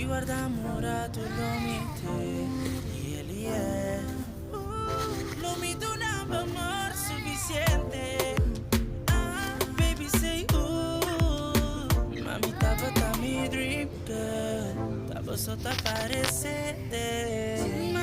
guardiamo ora, tu lo mite, lì è. Lo mito un amor suficiente. Baby say mami tava mi dream girl, tava sotto a fare sete.